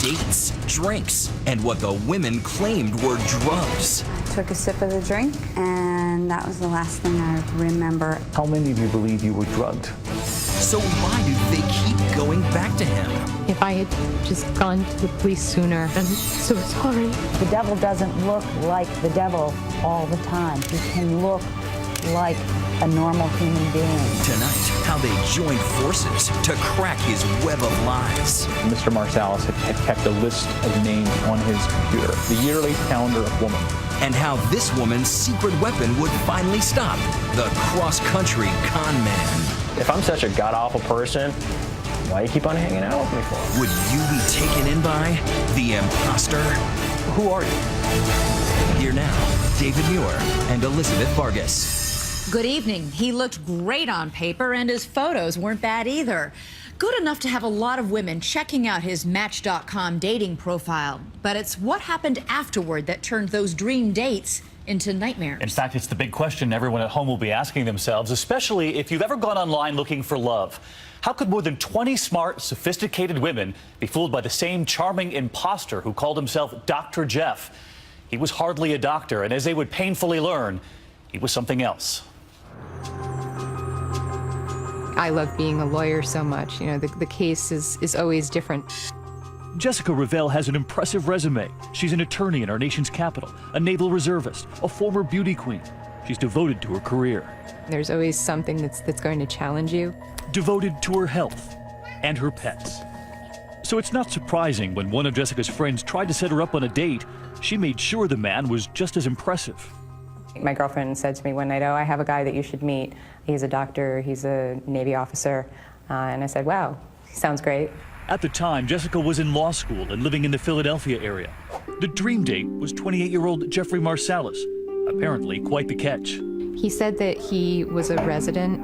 dates, drinks, and what the women claimed were drugs. I took a sip of the drink, and that was the last thing I remember. How many of you believe you were drugged? So why do they keep going back to him? If I had just gone to the police sooner, I'm so sorry. The devil doesn't look like the devil all the time. He can look like a normal human being. Tonight, how they joined forces to crack his web of lies. Mr. Marsalis had kept a list of names on his computer, the yearly calendar of women. And how this woman's secret weapon would finally stop the cross-country con man. If I'm such a god-awful person, why do you keep on hanging out with me for? Would you be taken in by the imposter? Who are you? Here now, David Muir and Elizabeth Vargas. Good evening. He looked great on paper, and his photos weren't bad either. Good enough to have a lot of women checking out his Match.com dating profile. But it's what happened afterward that turned those dream dates into nightmares. In fact, it's the big question everyone at home will be asking themselves, especially if you've ever gone online looking for love. How could more than 20 smart, sophisticated women be fooled by the same charming imposter who called himself Dr. Jeff? He was hardly a doctor, and as they would painfully learn, he was something else. I love being a lawyer so much. You know, the case is always different. Jessica Ravel has an impressive resume. She's an attorney in our nation's capital, a naval reservist, a former beauty queen. She's devoted to her career. There's always something that's going to challenge you. Devoted to her health and her pets. So it's not surprising when one of Jessica's friends tried to set her up on a date, she made sure the man was just as impressive. My girlfriend said to me one night, "Oh, I have a guy that you should meet. He's a doctor, he's a Navy officer." And I said, "Wow, he sounds great." At the time, Jessica was in law school and living in the Philadelphia area. The dream date was 28-year-old Jeffrey Marsalis. Apparently quite the catch. He said that he was a resident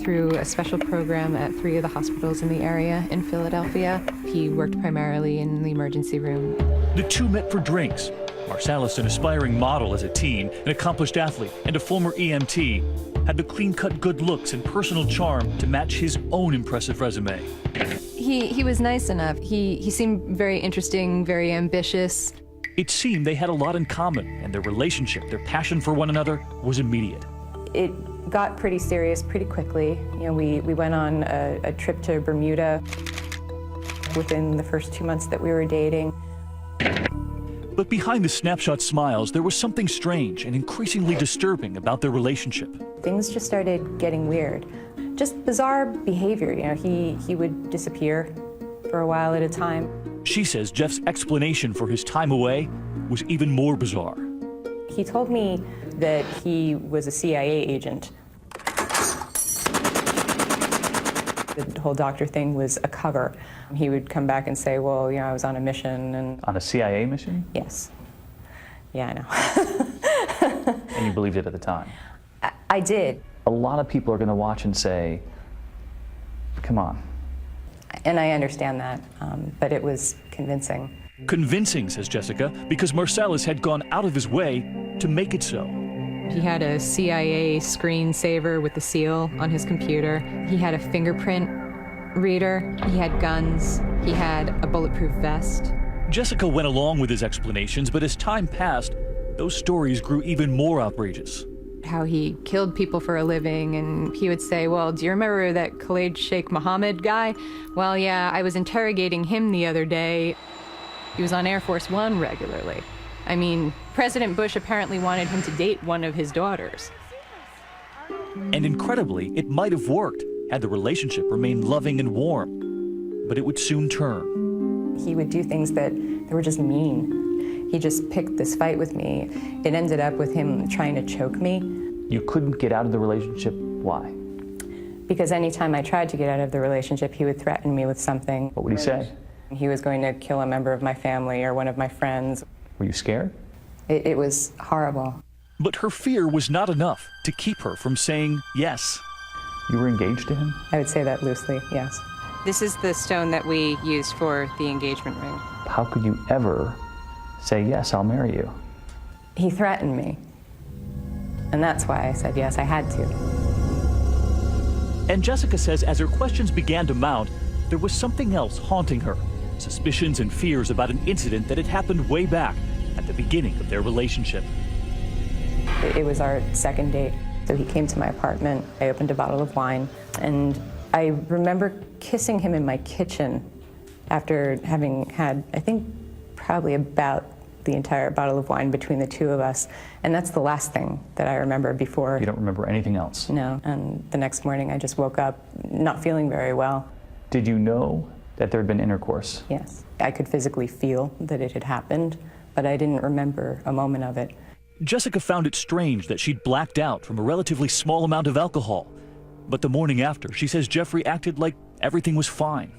through a special program at 3 of the hospitals in the area in Philadelphia. He worked primarily in the emergency room. The two met for drinks. Marsalis, an aspiring model as a teen, an accomplished athlete, and a former EMT, had the clean-cut good looks and personal charm to match his own impressive resume. He was nice enough. He seemed very interesting, very ambitious. It seemed they had a lot in common, and their relationship, their passion for one another, was immediate. It got pretty serious pretty quickly. You know, we went on a trip to Bermuda within the first 2 months that we were dating. But behind the snapshot smiles, there was something strange and increasingly disturbing about their relationship. Things just started getting weird. Just bizarre behavior. You know, he would disappear for a while at a time. She says Jeff's explanation for his time away was even more bizarre. He told me that he was a CIA agent. The whole doctor thing was a cover. He would come back and say, well, you know, I was on a mission. And On a CIA mission? yes. Yeah, I know. And you believed it at the time? I did. A lot of people are going to watch and say, come on. And I understand that, but it was convincing. Convincing, says Jessica, because Marsalis had gone out of his way to make it so. He had a CIA screensaver with the seal on his computer. He had a fingerprint reader. He had guns. He had a bulletproof vest. Jessica went along with his explanations, but as time passed, those stories grew even more outrageous. How he killed people for a living, and he would say, well, do you remember that Khalid Sheikh Mohammed guy? Well, yeah, I was interrogating him the other day. He was on Air Force One regularly. I mean, President Bush apparently wanted him to date one of his daughters. And incredibly, it might have worked had the relationship remained loving and warm. But it would soon turn. He would do things that were just mean. He just picked this fight with me. It ended up with him trying to choke me. You couldn't get out of the relationship. Why? Because anytime I tried to get out of the relationship, he would threaten me with something. What would he say? He was going to kill a member of my family or one of my friends. Were you scared? It was horrible. But her fear was not enough to keep her from saying yes. You were engaged to him? I would say that loosely, yes. This is the stone that we used for the engagement ring. How could you ever say, yes, I'll marry you? He threatened me. And that's why I said yes, I had to. And Jessica says as her questions began to mount, there was something else haunting her. suspicions and fears about an incident that had happened way back at the beginning of their relationship. It was our second date. So he came to my apartment, I opened a bottle of wine, and I remember kissing him in my kitchen after having had, I think, probably about the entire bottle of wine between the two of us. And that's the last thing that I remember before. You don't remember anything else? No, and the next morning I just woke up not feeling very well. Did you know that there had been intercourse? Yes, I could physically feel that it had happened, but I didn't remember a moment of it. Jessica found it strange that she'd blacked out from a relatively small amount of alcohol. But the morning after, she says Jeffrey acted like everything was fine.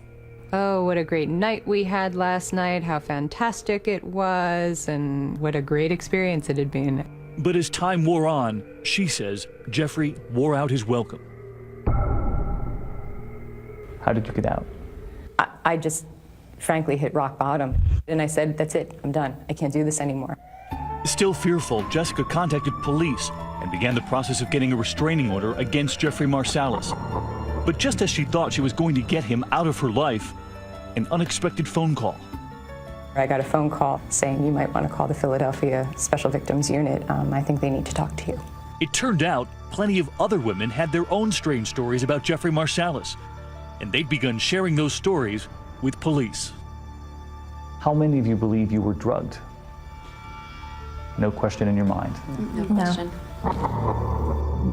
Oh, what a great night we had last night, how fantastic it was, and what a great experience it had been. But as time wore on, she says Jeffrey wore out his welcome. How did you get out? I just frankly hit rock bottom. And I said, that's it, I'm done. I can't do this anymore. Still fearful, Jessica contacted police and began the process of getting a restraining order against Jeffrey Marsalis. But just as she thought she was going to get him out of her life, an unexpected phone call. I got a phone call saying you might want to call the Philadelphia Special Victims Unit. I think they need to talk to you. It turned out plenty of other women had their own strange stories about Jeffrey Marsalis, and they'd begun sharing those stories with police. How many of you believe you were drugged? No question in your mind? No question.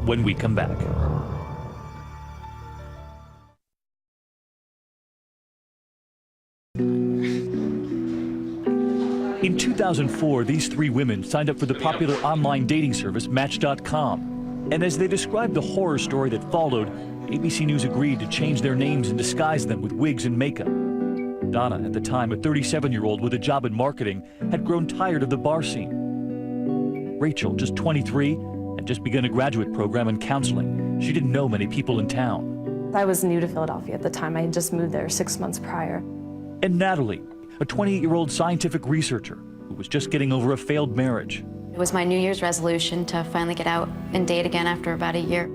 When we come back. In 2004, these three women signed up for the popular online dating service Match.com. And as they described the horror story that followed, ABC News agreed to change their names and disguise them with wigs and makeup. Donna, at the time a 37-year-old with a job in marketing, had grown tired of the bar scene. Rachel, just 23, had just begun a graduate program in counseling. She didn't know many people in town. I was new to Philadelphia at the time. I had just moved there 6 months prior. And Natalie, a 28-year-old scientific researcher who was just getting over a failed marriage. It was my New Year's resolution to finally get out and date again after about a year.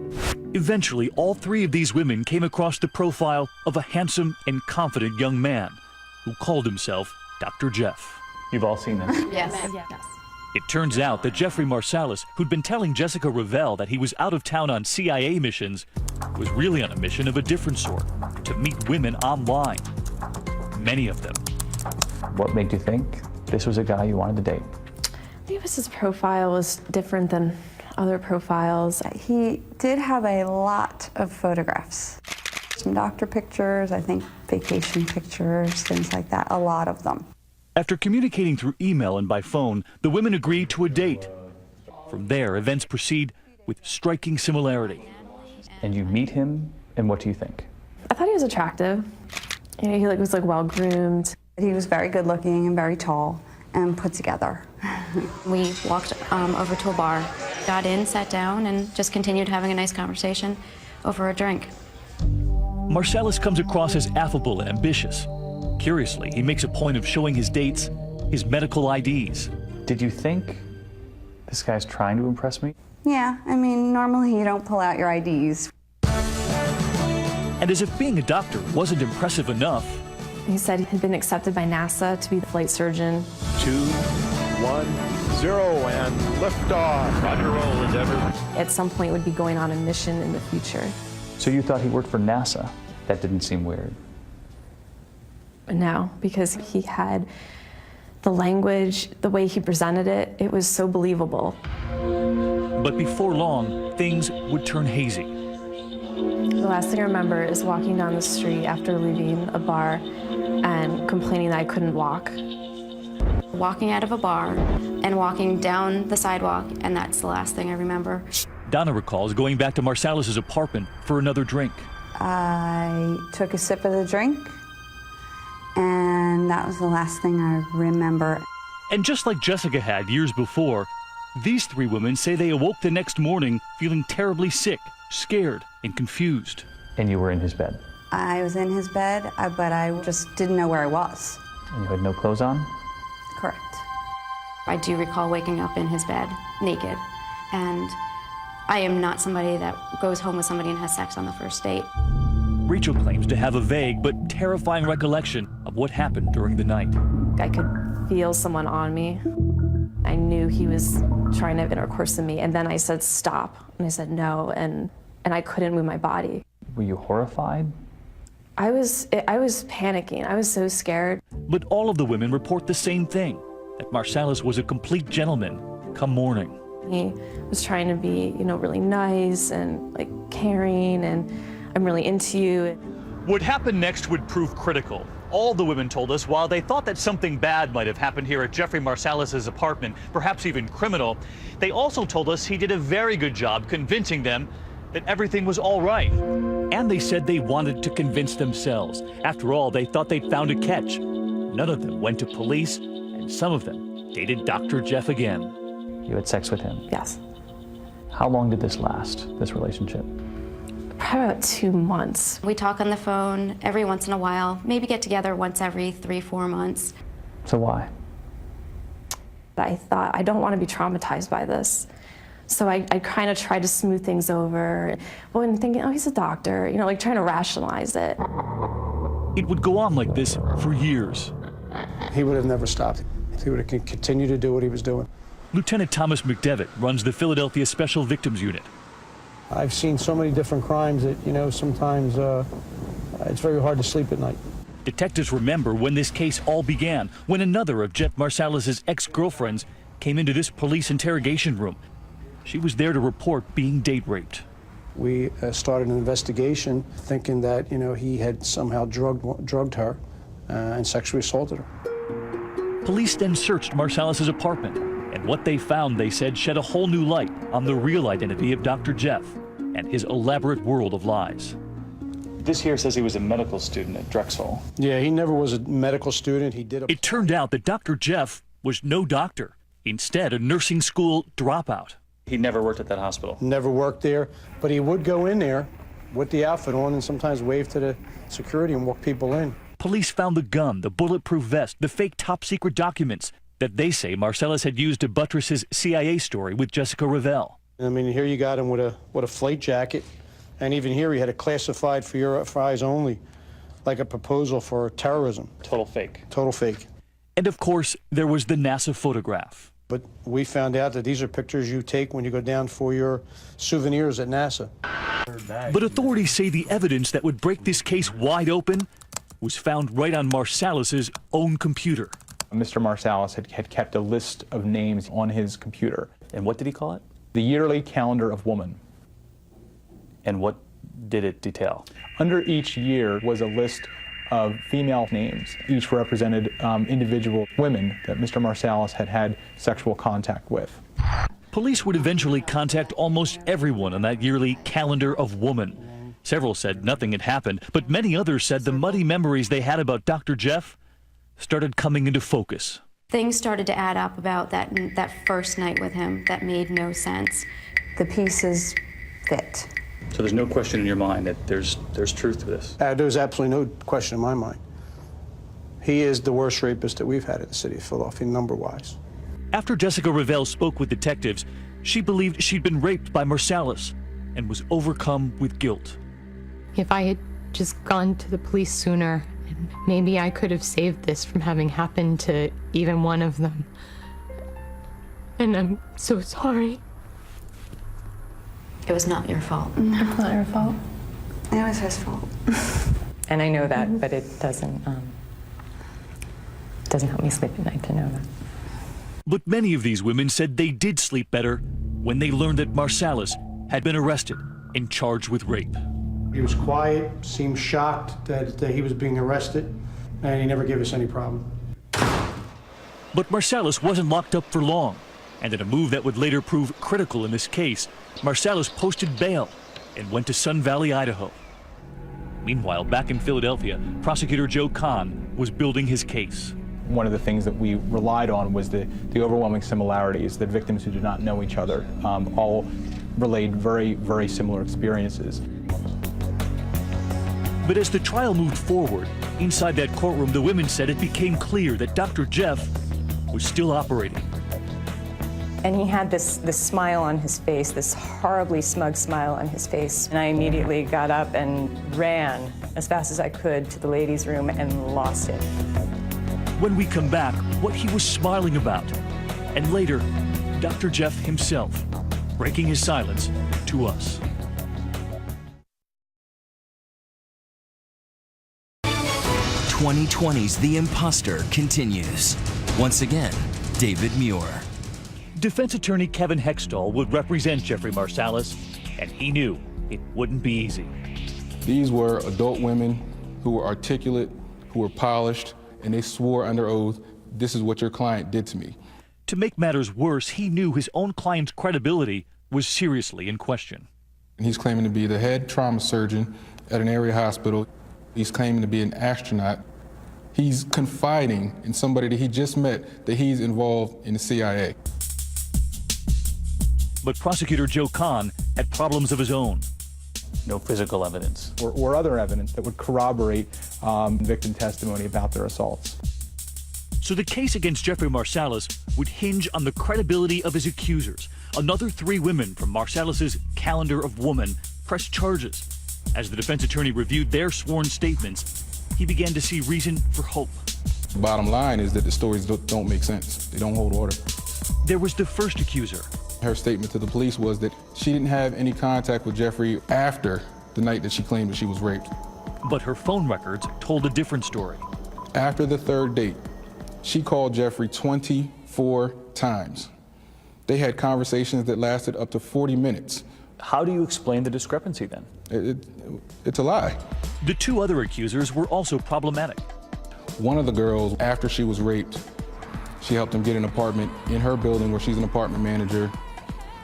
Eventually, all three of these women came across the profile of a handsome and confident young man who called himself Dr. Jeff. You've all seen this? Yes. It turns out that Jeffrey Marsalis, who'd been telling Jessica Revelle that he was out of town on CIA missions, was really on a mission of a different sort, to meet women online. Many of them. What made you think this was a guy you wanted to date? I think his profile was different than other profiles. He did have a lot of photographs. Some doctor pictures, I think vacation pictures, things like that, a lot of them. After communicating through email and by phone, the women agreed to a date. From there, events proceed with striking similarity. And you meet him, and what do you think? I thought he was attractive. You know, he was well groomed. He was very good looking and very tall and put together. We walked over to a bar, got in, sat down, and just continued having a nice conversation over a drink. Marsalis comes across as affable and ambitious. Curiously, he makes a point of showing his dates his medical IDs. Did you think this guy's trying to impress me? Yeah, I mean, normally you don't pull out your IDs. And as if being a doctor wasn't impressive enough, He said he had been accepted by NASA to be the flight surgeon. 2, 1, 0, and liftoff. Roger, roll, Endeavour. At some point would be going on a mission in the future. So you thought he worked for NASA? That didn't seem weird. No, because he had the language, the way he presented it, it was so believable. But before long, things would turn hazy. The last thing I remember is walking down the street after leaving a bar and complaining that I couldn't walk. Walking out of a bar and walking down the sidewalk, and that's the last thing I remember. Donna recalls going back to Marsalis' apartment for another drink. I took a sip of the drink, and that was the last thing I remember. And just like Jessica had years before, these three women say they awoke the next morning feeling terribly sick, scared, and confused. And you were in his bed? I was in his bed, but I just didn't know where I was. And you had no clothes on? Correct. I do recall waking up in his bed, naked, and I am not somebody that goes home with somebody and has sex on the first date. Rachel claims to have a vague but terrifying recollection of what happened during the night. I could feel someone on me. I knew he was trying to have intercourse with me, and then I said stop, and I said no, and I couldn't move my body. Were you horrified? I was panicking. I was so scared. But all of the women report the same thing, that Marsalis was a complete gentleman come morning. He was trying to be, really nice and like caring, and I'm really into you. What happened next would prove critical. All the women told us while they thought that something bad might have happened here at Jeffrey Marsalis's apartment, perhaps even criminal, they also told us he did a very good job convincing them that everything was all right. And they said they wanted to convince themselves. After all, they thought they'd found a catch. None of them went to police, and some of them dated Dr. Jeff again. You had sex with him? Yes. How long did this last, this relationship? Probably about 2 months. We talk on the phone every once in a while, maybe get together once every 3-4 months. So why? I thought, I don't want to be traumatized by this. So I kind of tried to smooth things over. Well, and thinking, oh, he's a doctor, like trying to rationalize it. It would go on like this for years. He would have never stopped. He would have continued to do what he was doing. Lieutenant Thomas McDevitt runs the Philadelphia Special Victims Unit. I've seen so many different crimes that, sometimes it's very hard to sleep at night. Detectives remember when this case all began, when another of Jeff Marsalis's ex-girlfriends came into this police interrogation room. She was there to report being date raped. We started an investigation thinking that, he had somehow drugged her and sexually assaulted her. Police then searched Marsalis's apartment, and what they found, they said, shed a whole new light on the real identity of Dr. Jeff and his elaborate world of lies. This here says he was a medical student at Drexel. Yeah, he never was a medical student. It turned out that Dr. Jeff was no doctor, instead a nursing school dropout. He never worked at that hospital? Never worked there, but he would go in there with the outfit on and sometimes wave to the security and walk people in. Police found the gun, the bulletproof vest, the fake top-secret documents that they say Marsalis had used to buttress his CIA story with Jessica Ravel. I mean, here you got him with a flight jacket, and even here he had it classified for your eyes only, like a proposal for terrorism. Total fake. Total fake. And of course, there was the NASA photograph. But we found out that these are pictures you take when you go down for your souvenirs at NASA. But authorities say the evidence that would break this case wide open was found right on Marsalis's own computer. Mr. Marsalis had kept a list of names on his computer. And what did he call it? The Yearly Calendar of Woman. And what did it detail? Under each year was a list of female names. Each represented individual women that Mr. Marsalis had had sexual contact with. Police would eventually contact almost everyone on that yearly Calendar of Woman. Several said nothing had happened, but many others said the muddy memories they had about Dr. Jeff started coming into focus. Things started to add up about that first night with him that made no sense. The pieces fit. So there's no question in your mind that there's truth to this? There's absolutely no question in my mind. He is the worst rapist that we've had in the city of Philadelphia, number-wise. After Jessica Ravel spoke with detectives, she believed she'd been raped by Marsalis and was overcome with guilt. If I had just gone to the police sooner, maybe I could have saved this from having happened to even one of them. And I'm so sorry. It was not your fault. No, it's not your fault. It was his fault. And I know that, but it doesn't help me sleep at night to know that. But many of these women said they did sleep better when they learned that Marsalis had been arrested and charged with rape. He was quiet, seemed shocked that he was being arrested, and he never gave us any problem. But Marsalis wasn't locked up for long, and in a move that would later prove critical in this case, Marsalis posted bail and went to Sun Valley, Idaho. Meanwhile, back in Philadelphia, prosecutor Joe Kahn was building his case. One of the things that we relied on was the overwhelming similarities that victims who did not know each other all relayed very, very similar experiences. But as the trial moved forward, inside that courtroom, the women said it became clear that Dr. Jeff was still operating. And he had this smile on his face, this horribly smug smile on his face. And I immediately got up and ran as fast as I could to the ladies' room and lost it. When we come back, what he was smiling about. And later, Dr. Jeff himself, breaking his silence to us. 2020's The Imposter continues. Once again, David Muir. Defense attorney Kevin Hextall would represent Jeffrey Marsalis, and he knew it wouldn't be easy. These were adult women who were articulate, who were polished, and they swore under oath, "This is what your client did to me." To make matters worse, he knew his own client's credibility was seriously in question. And he's claiming to be the head trauma surgeon at an area hospital. He's claiming to be an astronaut. He's confiding in somebody that he just met that he's involved in the CIA. But prosecutor Joe Kahn had problems of his own. No physical evidence. Or other evidence that would corroborate victim testimony about their assaults. So the case against Jeffrey Marsalis would hinge on the credibility of his accusers. Another 3 women from Marsalis's calendar of women pressed charges. As the defense attorney reviewed their sworn statements, he began to see reason for hope. The bottom line is that the stories don't make sense. They don't hold water. There was the first accuser. Her statement to the police was that she didn't have any contact with Jeffrey after the night that she claimed that she was raped. But her phone records told a different story. After the 3rd date, she called Jeffrey 24 times. They had conversations that lasted up to 40 minutes. How do you explain the discrepancy then? It's a lie. The 2 other accusers were also problematic. One of the girls, after she was raped, she helped him get an apartment in her building where she's an apartment manager.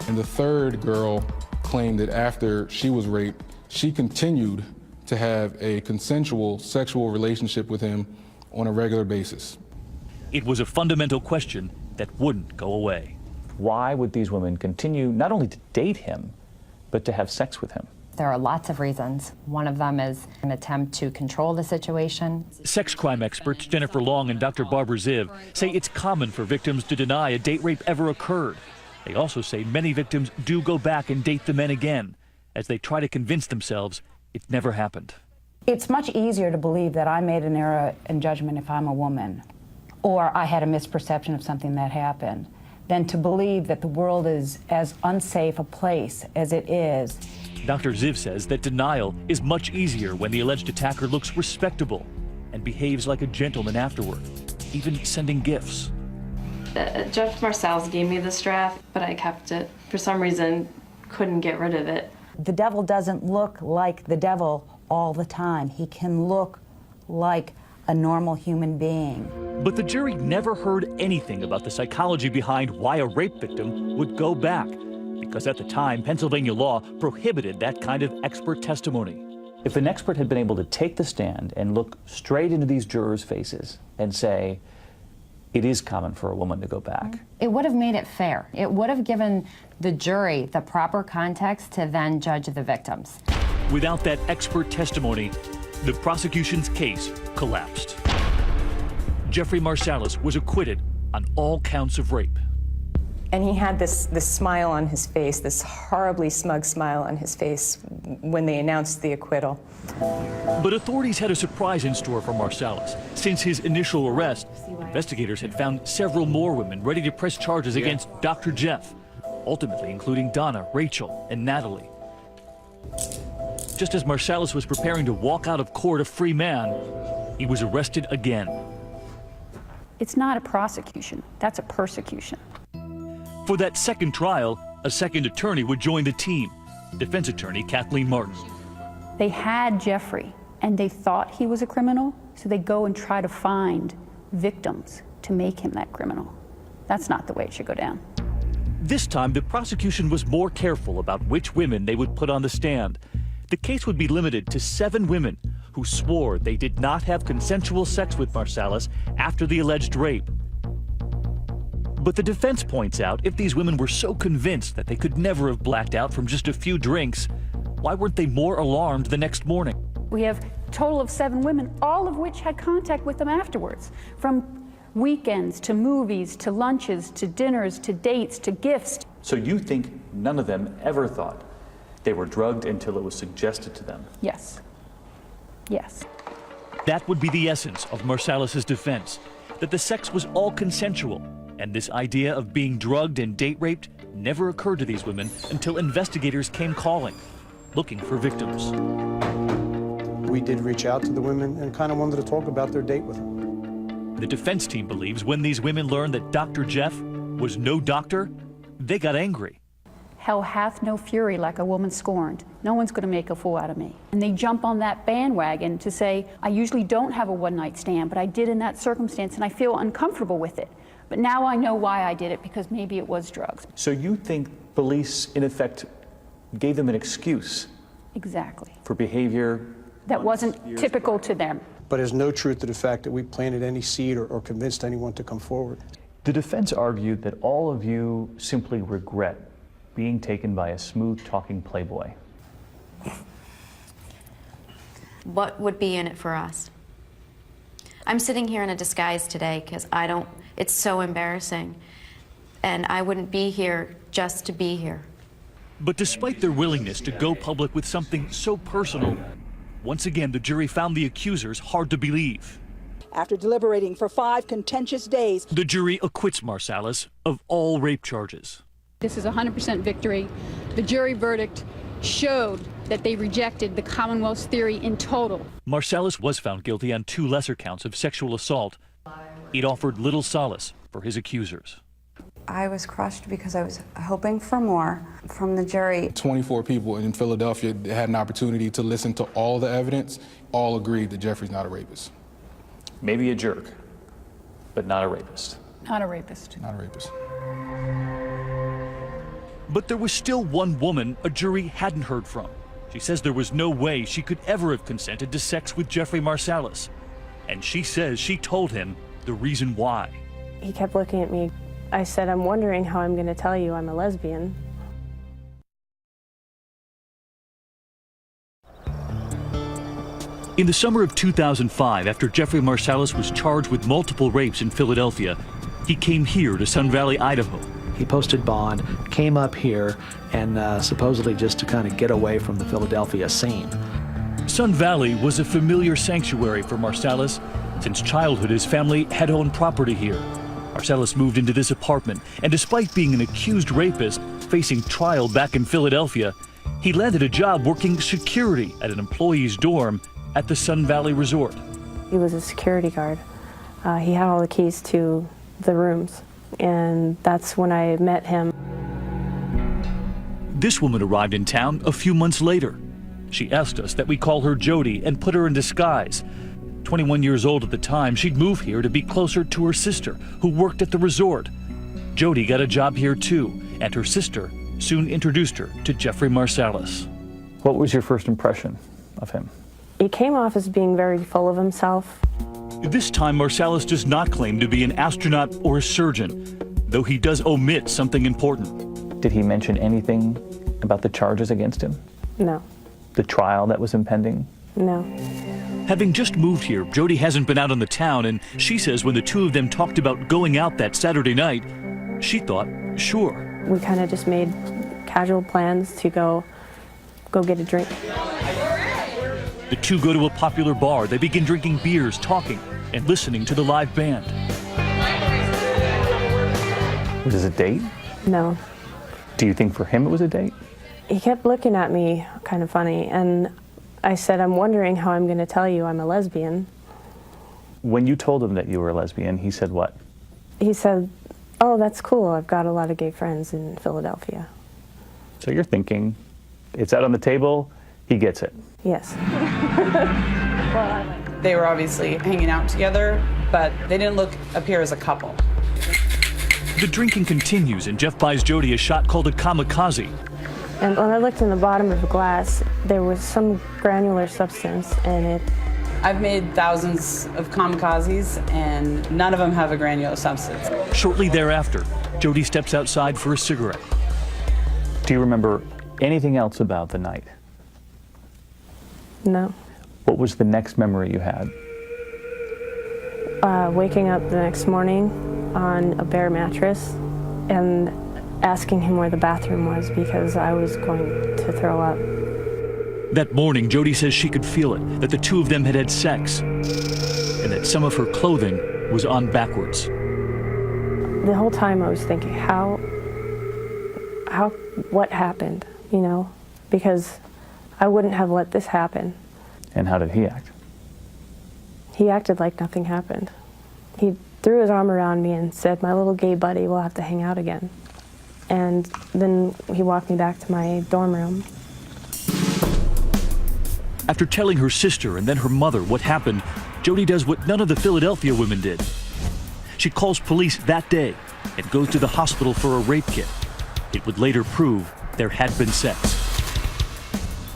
And the 3rd girl claimed that after she was raped, she continued to have a consensual sexual relationship with him on a regular basis. It was a fundamental question that wouldn't go away. Why would these women continue not only to date him, but to have sex with him? There are lots of reasons. One of them is an attempt to control the situation. Sex crime experts Jennifer Long and Dr. Barbara Ziv say it's common for victims to deny a date rape ever occurred. They also say many victims do go back and date the men again, as they try to convince themselves it never happened. It's much easier to believe that I made an error in judgment if I'm a woman, or I had a misperception of something that happened, than to believe that the world is as unsafe a place as it is. Dr. Ziv says that denial is much easier when the alleged attacker looks respectable and behaves like a gentleman afterward, even sending gifts. Jeff Marsalis gave me this draft, but I kept it. For some reason, couldn't get rid of it. The devil doesn't look like the devil all the time. He can look like a normal human being. But the jury never heard anything about the psychology behind why a rape victim would go back, because at the time, Pennsylvania law prohibited that kind of expert testimony. If an expert had been able to take the stand and look straight into these jurors' faces and say, it is common for a woman to go back. It would have made it fair. It would have given the jury the proper context to then judge the victims. Without that expert testimony, the prosecution's case collapsed. Jeffrey Marsalis was acquitted on all counts of rape. And he had this smile on his face, this horribly smug smile on his face when they announced the acquittal. But authorities had a surprise in store for Marsalis. Since his initial arrest, investigators had found several more women ready to press charges against Dr. Jeff, ultimately including Donna, Rachel, and Natalie. Just as Marsalis was preparing to walk out of court a free man, he was arrested again. It's not a prosecution, that's a persecution. For that second trial, a second attorney would join the team, defense attorney Kathleen Martin. They had Jeffrey, and they thought he was a criminal, so they go and try to find victims to make him that criminal. That's not the way it should go down. This time, the prosecution was more careful about which women they would put on the stand. The case would be limited to 7 women who swore they did not have consensual sex with Marsalis after the alleged rape. But the defense points out if these women were so convinced that they could never have blacked out from just a few drinks, why weren't they more alarmed the next morning? We have a total of 7 women, all of which had contact with them afterwards, from weekends, to movies, to lunches, to dinners, to dates, to gifts. So you think none of them ever thought they were drugged until it was suggested to them? Yes. Yes. That would be the essence of Marsalis' defense, that the sex was all consensual, and this idea of being drugged and date raped never occurred to these women until investigators came calling, looking for victims. We did reach out to the women and kind of wanted to talk about their date with him. The defense team believes when these women learned that Dr. Jeff was no doctor, they got angry. Hell hath no fury like a woman scorned. No one's going to make a fool out of me. And they jump on that bandwagon to say, I usually don't have a one-night stand, but I did in that circumstance, and I feel uncomfortable with it. But now I know why I did it, because maybe it was drugs. So you think police, in effect, gave them an excuse? Exactly. For behavior that wasn't typical to them. But there's no truth to the fact that we planted any seed or convinced anyone to come forward. The defense argued that all of you simply regret being taken by a smooth-talking playboy. What would be in it for us? I'm sitting here in a disguise today because it's so embarrassing. And I wouldn't be here just to be here. But despite their willingness to go public with something so personal, once again the jury found the accusers hard to believe. After deliberating for 5 contentious days, the jury acquits Marsalis of all rape charges. This is a 100% victory. The jury verdict showed that they rejected the Commonwealth's theory in total. Marsalis was found guilty on 2 lesser counts of sexual assault. It offered little solace for his accusers. I was crushed because I was hoping for more from the jury. 24 people in Philadelphia had an opportunity to listen to all the evidence, all agreed that Jeffrey's not a rapist. Maybe a jerk, but not a rapist. Not a rapist. Not a rapist. But there was still one woman a jury hadn't heard from. She says there was no way she could ever have consented to sex with Jeffrey Marsalis. And she says she told him the reason why. He kept looking at me. I said, I'm wondering how I'm going to tell you I'm a lesbian. In the summer of 2005, after Jeffrey Marsalis was charged with multiple rapes in Philadelphia, he came here to Sun Valley, Idaho. He posted bond, came up here, and supposedly just to kind of get away from the Philadelphia scene. Sun Valley was a familiar sanctuary for Marsalis. Since childhood, his family had owned property here. Marsalis moved into this apartment, and despite being an accused rapist facing trial back in Philadelphia, he landed a job working security at an employee's dorm at the Sun Valley Resort. He was a security guard. He had all the keys to the rooms, and that's when I met him. This woman arrived in town a few months later. She asked us that we call her Jody and put her in disguise. 21 years old at the time, she'd moved here to be closer to her sister, who worked at the resort. Jody got a job here too, and her sister soon introduced her to Jeffrey Marsalis. What was your first impression of him? He came off as being very full of himself. This time, Marsalis does not claim to be an astronaut or a surgeon, though he does omit something important. Did he mention anything about the charges against him? No. The trial that was impending? No. Having just moved here, Jody hasn't been out on the town, and she says when the two of them talked about going out that Saturday night, she thought, sure. We kind of just made casual plans to go get a drink. The two go to a popular bar. They begin drinking beers, talking, and listening to the live band. Was this a date? No. Do you think for him it was a date? He kept looking at me kind of funny, and I said, I'm wondering how I'm going to tell you I'm a lesbian. When you told him that you were a lesbian, he said what? He said, oh, that's cool. I've got a lot of gay friends in Philadelphia. So you're thinking, it's out on the table, he gets it. Yes. They were obviously hanging out together, but they didn't appear as a couple. The drinking continues, and Jeff buys Jody a shot called a kamikaze. And when I looked in the bottom of the glass, there was some granular substance in it. I've made thousands of kamikazes, and none of them have a granular substance. Shortly thereafter, Jody steps outside for a cigarette. Do you remember anything else about the night? No. What was the next memory you had? waking up the next morning on a bare mattress and asking him where the bathroom was because I was going to throw up. That morning, Jody says she could feel it, that the two of them had had sex, and that some of her clothing was on backwards. The whole time I was thinking, what happened, you know? Because I wouldn't have let this happen. And how did he act? He acted like nothing happened. He threw his arm around me and said, "My little gay buddy, we'll have to hang out again." And then he walked me back to my dorm room. After telling her sister and then her mother what happened, Jody does what none of the Philadelphia women did. She calls police that day and goes to the hospital for a rape kit. It would later prove there had been sex.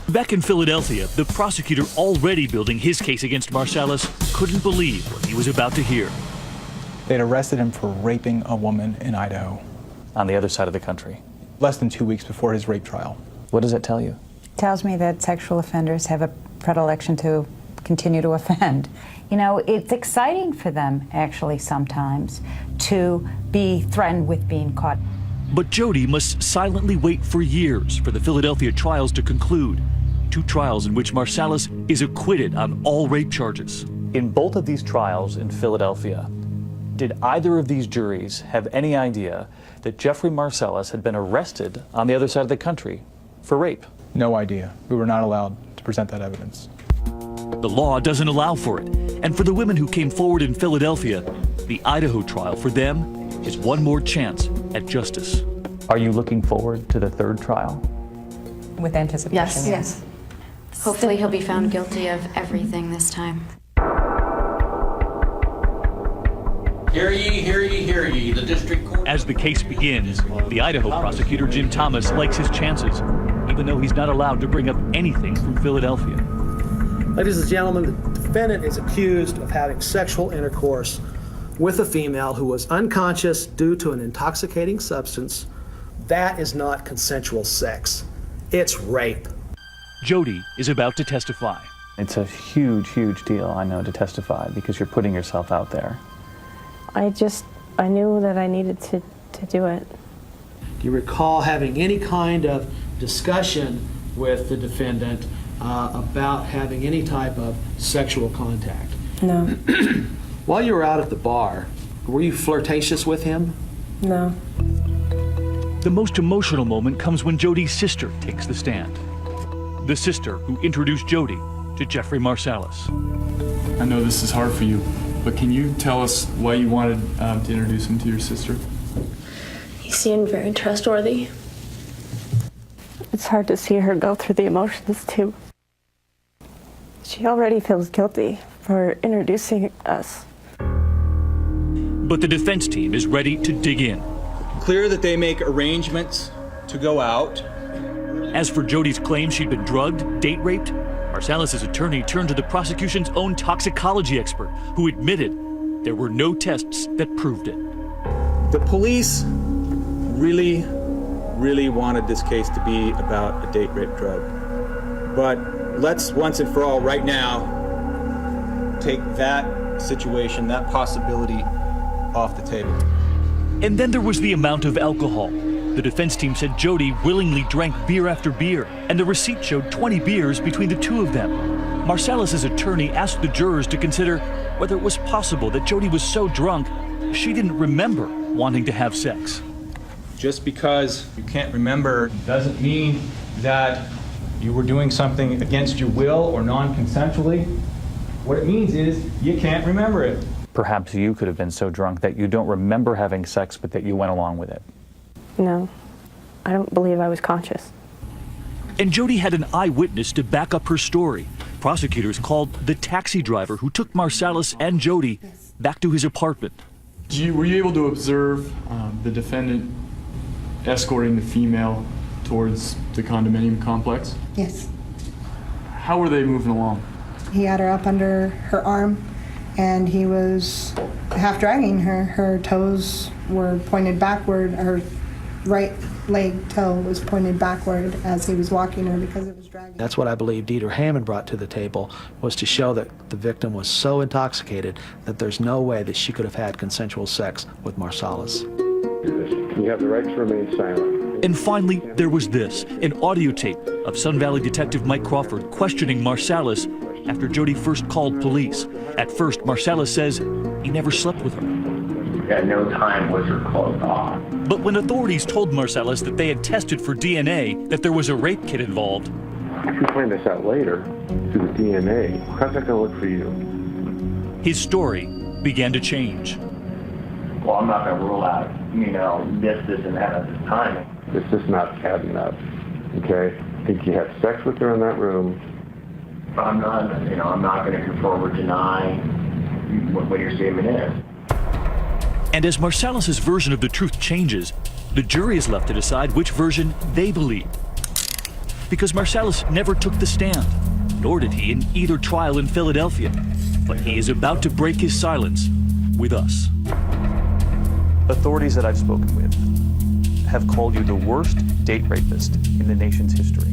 Back in Philadelphia, the prosecutor already building his case against Marsalis couldn't believe what he was about to hear. They'd arrested him for raping a woman in Idaho. On the other side of the country. Less than 2 weeks before his rape trial. What does that tell you? It tells me that sexual offenders have a predilection to continue to offend. You know, it's exciting for them, actually, sometimes, to be threatened with being caught. But Jody must silently wait for years for the Philadelphia trials to conclude. 2 trials in which Marsalis is acquitted on all rape charges. In both of these trials in Philadelphia, did either of these juries have any idea that Jeffrey Marsalis had been arrested on the other side of the country for rape? No idea. We were not allowed to present that evidence. The law doesn't allow for it. And for the women who came forward in Philadelphia, the Idaho trial for them is one more chance at justice. Are you looking forward to the 3rd trial? With anticipation. Yes. Yes. Hopefully he'll be found guilty of everything this time. Hear ye, hear ye, hear ye. The district court. As the case begins, the Idaho prosecutor, Jim Thomas, likes his chances, even though he's not allowed to bring up anything from Philadelphia. Ladies and gentlemen, the defendant is accused of having sexual intercourse with a female who was unconscious due to an intoxicating substance. That is not consensual sex. It's rape. Jody is about to testify. It's a huge, huge deal, I know, to testify because you're putting yourself out there. I knew that I needed to do it. Do you recall having any kind of discussion with the defendant about having any type of sexual contact? No. While you were out at the bar, were you flirtatious with him? No. The most emotional moment comes when Jody's sister takes the stand. The sister who introduced Jody to Jeffrey Marsalis. I know this is hard for you, but can you tell us why you wanted to introduce him to your sister? He seemed very trustworthy. It's hard to see her go through the emotions, too. She already feels guilty for introducing us. But the defense team is ready to dig in. Clear that they make arrangements to go out. As for Jody's claim she'd been drugged, date raped, Marsalis' attorney turned to the prosecution's own toxicology expert, who admitted there were no tests that proved it. The police really wanted this case to be about a date rape drug. But let's once and for all, right now, take that situation, that possibility off the table. And then there was the amount of alcohol. The defense team said Jody willingly drank beer after beer, and the receipt showed 20 beers between the two of them. Marsalis' attorney asked the jurors to consider whether it was possible that Jody was so drunk she didn't remember wanting to have sex. Just because you can't remember doesn't mean that you were doing something against your will or non-consensually. What it means is you can't remember it. Perhaps you could have been so drunk that you don't remember having sex, but that you went along with it. No, I don't believe I was conscious. And Jody had an eyewitness to back up her story. Prosecutors called the taxi driver who took Marsalis and Jody back to his apartment. Were you able to observe the defendant escorting the female towards the condominium complex? Yes. How were they moving along? He had her up under her arm, and he was half dragging her. Her toes were pointed backward, her right leg toe was pointed backward as he was walking her because it was dragging. That's what I believe Dieter Hammond brought to the table, was to show that the victim was so intoxicated that there's no way that she could have had consensual sex with Marsalis. You have the right to remain silent. And finally, there was this, an audio tape of Sun Valley detective Mike Crawford questioning Marsalis after Jody first called police. At first, Marsalis says he never slept with her. At no time was her clothes off. But when authorities told Marsalis that they had tested for DNA, that there was a rape kit involved, If you find this out later through the DNA, how's that going to look for you? his story began to change. Well, I'm not going to rule out, this, and that at this time. It's just not adding up, okay? I think you had sex with her in that room. I'm not going to confirm or deny what your statement is. And as Marsalis' version of the truth changes, the jury is left to decide which version they believe. Because Marsalis never took the stand, nor did he in either trial in Philadelphia. But he is about to break his silence with us. Authorities that I've spoken with have called you the worst date rapist in the nation's history.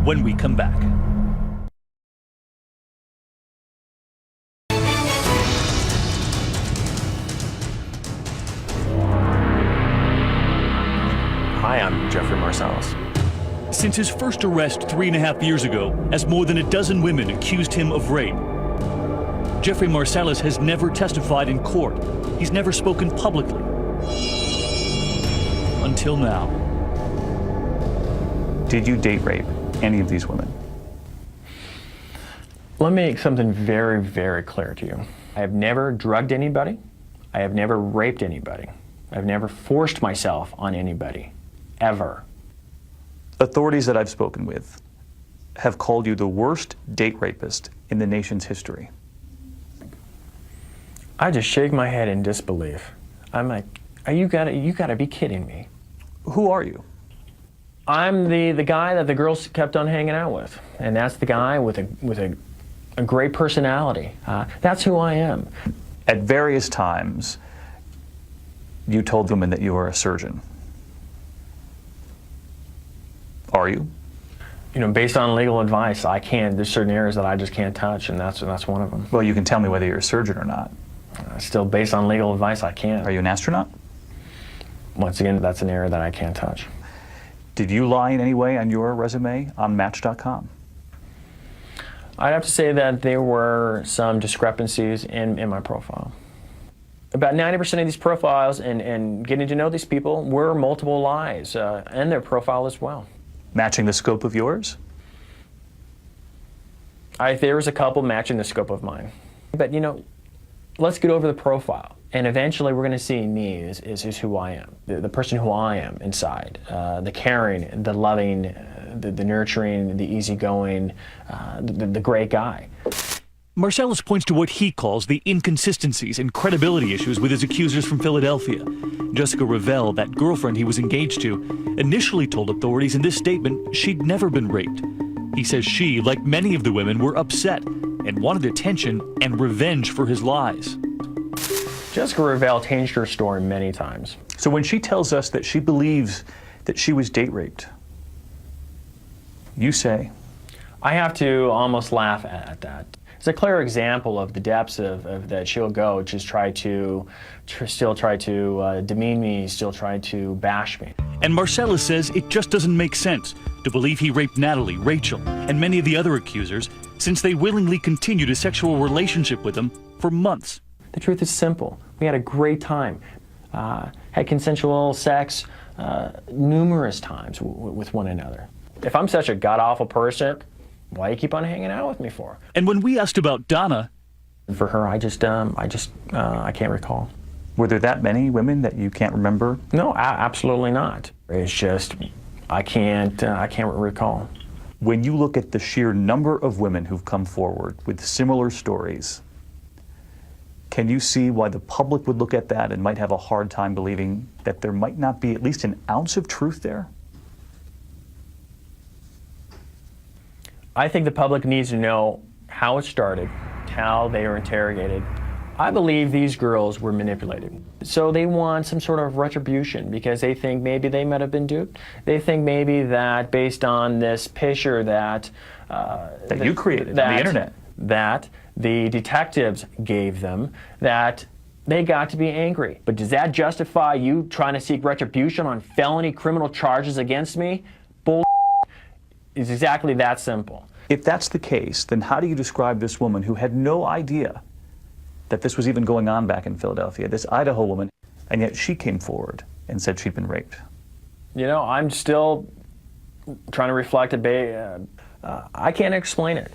When we come back. Hi, I'm Jeffrey Marsalis. Since his first arrest 3.5 years ago, as more than a dozen women accused him of rape, Jeffrey Marsalis has never testified in court. He's never spoken publicly. Until now. Did you date rape any of these women? Let me make something very, very clear to you. I have never drugged anybody. I have never raped anybody. I've never forced myself on anybody, ever. Authorities that I've spoken with have called you the worst date rapist in the nation's history. I just shake my head in disbelief. I'm like, you gotta be kidding me. Who are you? I'm the guy that the girls kept on hanging out with, and that's the guy with a great personality. That's who I am. At various times, you told women that you were a surgeon. Are you? Based on legal advice, I can't. There's certain areas that I just can't touch, and that's one of them. Well, you can tell me whether you're a surgeon or not. Still, based on legal advice, I can't. Are you an astronaut? Once again, that's an area that I can't touch. Did you lie in any way on your resume on Match.com? I'd have to say that there were some discrepancies in my profile. About 90% of these profiles and getting to know these people were multiple lies in their profile as well. Matching the scope of yours? There was a couple matching the scope of mine. But let's get over the profile. And eventually we're going to see me is who I am, the person who I am inside, the caring, the loving, the nurturing, the easygoing, the great guy. Marsalis points to what he calls the inconsistencies and credibility issues with his accusers from Philadelphia. Jessica Revelle, that girlfriend he was engaged to, initially told authorities in this statement she'd never been raped. He says she, like many of the women, were upset and wanted attention and revenge for his lies. Jessica Revelle changed her story many times. So when she tells us that she believes that she was date raped, you say? I have to almost laugh at that. It's a clear example of the depths of that she'll go, just still try to demean me, still try to bash me. And Marsalis says it just doesn't make sense to believe he raped Natalie, Rachel, and many of the other accusers, since they willingly continued a sexual relationship with him for months. The truth is simple. We had a great time, had consensual sex numerous times with one another. If I'm such a god-awful person, why do you keep on hanging out with me for? And when we asked about Donna, for her, I can't recall. Were there that many women that you can't remember? No, absolutely not. It's just I can't recall. When you look at the sheer number of women who've come forward with similar stories, can you see why the public would look at that and might have a hard time believing that there might not be at least an ounce of truth there? I think the public needs to know how it started, how they were interrogated, I believe these girls were manipulated. So they want some sort of retribution because they think maybe they might have been duped. They think maybe that based on this picture that you created on the internet, that the detectives gave them, that they got to be angry. But does that justify you trying to seek retribution on felony criminal charges against me? Bull. It's exactly that simple. If that's the case, then how do you describe this woman who had no idea that this was even going on back in Philadelphia, this Idaho woman, and yet she came forward and said she'd been raped? You know, I'm still trying to reflect I can't explain it.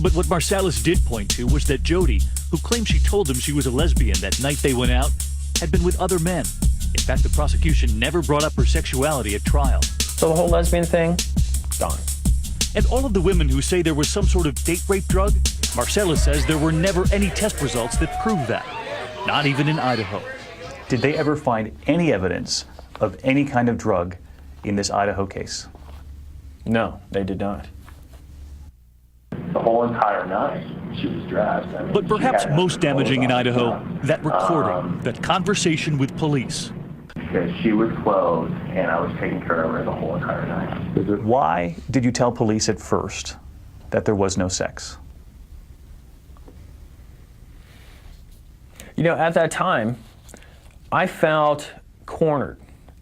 But what Marsalis did point to was that Jody, who claimed she told him she was a lesbian that night they went out, had been with other men. In fact, the prosecution never brought up her sexuality at trial. So the whole lesbian thing, gone. And all of the women who say there was some sort of date rape drug, Marsalis says there were never any test results that prove that, not even in Idaho. Did they ever find any evidence of any kind of drug in this Idaho case? No, they did not. The whole entire night, she was dressed. I mean, But perhaps most damaging in Idaho, that recording, that conversation with police. Because she was clothed, and I was taking care of her the whole entire night. Why did you tell police at first that there was no sex? You know, at that time, I felt cornered.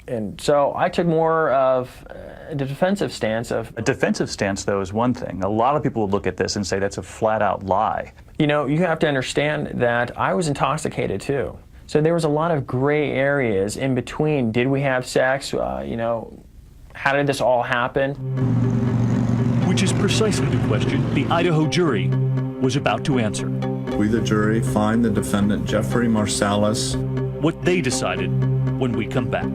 And so I took more of a defensive stance of... A defensive stance, though, is one thing. A lot of people would look at this and say that's a flat-out lie. You know, you have to understand that I was intoxicated, too. So there was a lot of gray areas in between. Did we have sex? You know, how did this all happen? Which is precisely the question the Idaho jury was about to answer. We, the jury, find the defendant Jeffrey Marsalis. What they decided when we come back.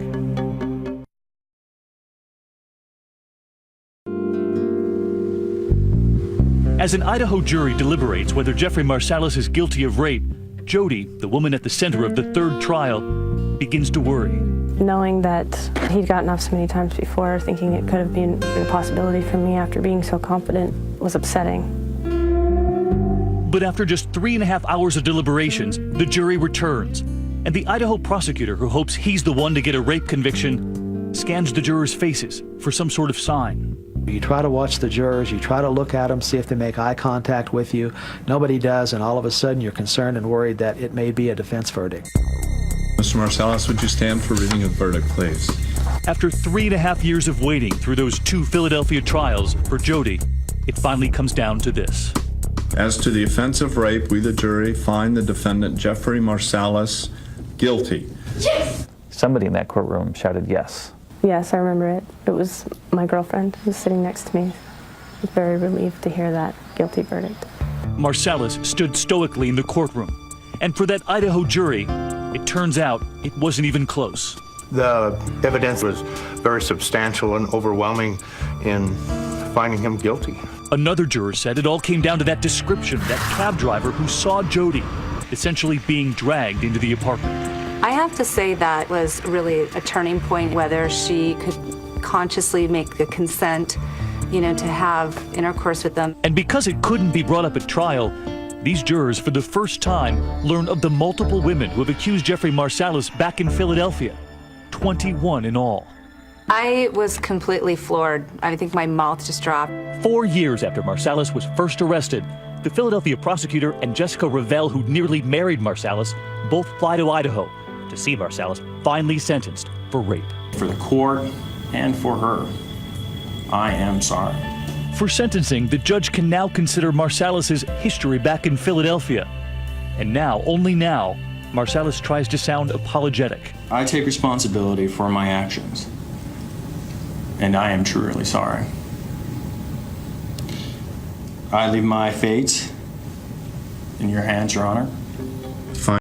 As an Idaho jury deliberates whether Jeffrey Marsalis is guilty of rape, Jody, the woman at the center of the third trial, begins to worry. Knowing that he'd gotten off so many times before, thinking it could have been a possibility for me after being so confident was upsetting. But after just 3.5 hours of deliberations, the jury returns, and the Idaho prosecutor, who hopes he's the one to get a rape conviction, scans the jurors' faces for some sort of sign. You try to watch the jurors, you try to look at them, see if they make eye contact with you. Nobody does, and all of a sudden you're concerned and worried that it may be a defense verdict. Mr. Marsalis, would you stand for reading of verdict, please? After 3.5 years of waiting through those 2 Philadelphia trials for Jody, it finally comes down to this. As to the offense of rape, we, the jury, find the defendant Jeffrey Marsalis guilty. Yes! Somebody in that courtroom shouted yes. Yes, I remember it. It was my girlfriend who was sitting next to me. I was very relieved to hear that guilty verdict. Marsalis stood stoically in the courtroom. And for that Idaho jury, it turns out it wasn't even close. The evidence was very substantial and overwhelming in finding him guilty. Another juror said it all came down to that description, that cab driver who saw Jody essentially being dragged into the apartment. I have to say that was really a turning point, whether she could consciously make the consent, you know, to have intercourse with them. And because it couldn't be brought up at trial, these jurors, for the first time, learn of the multiple women who have accused Jeffrey Marsalis back in Philadelphia, 21 in all. I was completely floored. I think my mouth just dropped. 4 years after Marsalis was first arrested, the Philadelphia prosecutor and Jessica Revelle, who nearly married Marsalis, both fly to Idaho to see Marsalis finally sentenced for rape. For the court and for her, I am sorry. For sentencing, the judge can now consider Marsalis' history back in Philadelphia. And now, only now, Marsalis tries to sound apologetic. I take responsibility for my actions, and I am truly sorry. I leave my fate in your hands, Your Honor.